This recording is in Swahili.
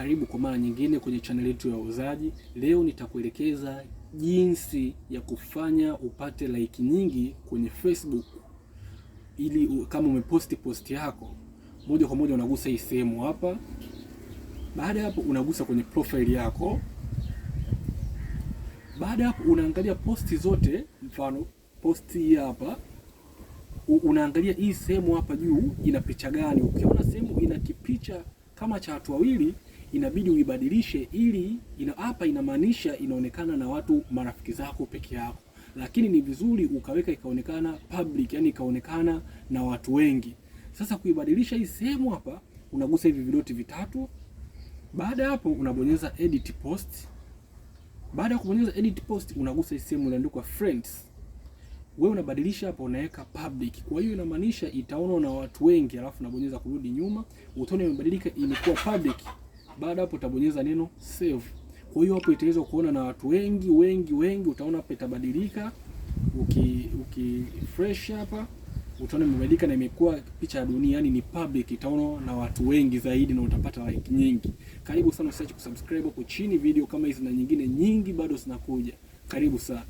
Karibu kwa mara nyingine kwenye channel yetu ya Wauzaji. Leo nitakuelekeza jinsi ya kufanya upate like nyingi kwenye Facebook, ili kama umeposti post yako moja kwa moja unagusa hii sehemu hapa. Baada ya hapo unagusa kwenye profile yako. Baada ya hapo unaangalia posti zote, mfano posti hii hapa. Unaangalia hii sehemu hapa juu ina picha gani. Ukiona sehemu ina kipicha kama cha watu wawili, inabidi uibadilishe, ili hapa inamaanisha inaonekana na watu marafiki zako peke yako. Lakini ni vizuri ukaweka ikaonekana public, yani ikaonekana na watu wengi. Sasa kuibadilisha hii sehemu hapa, unagusa hivi vidoti vitatu. Baada hapo unabonyeza edit post. Baada ya kubonyeza edit post, unagusa hii sehemu iliyoandikwa friends. Wewe unabadilisha hapo, unaweka public. Kwa hiyo inamaanisha itaonwa na watu wengi, alafu unabonyeza kurudi nyuma, utaona imebadilika imekuwa public. Baada hapo utabonyeza neno save. Kwa hiyo hapo itaweza kuona na watu wengi, utaona hapo itabadilika. Fresh hapa utaona imebadilika na imekuwa picha ya dunia, yani ni public, itaona na watu wengi zaidi na utapata like nyingi. Karibu sana, usiache kusubscribe hapo chini. Video kama hizi na nyingine nyingi bado zinakuja. Karibu sana.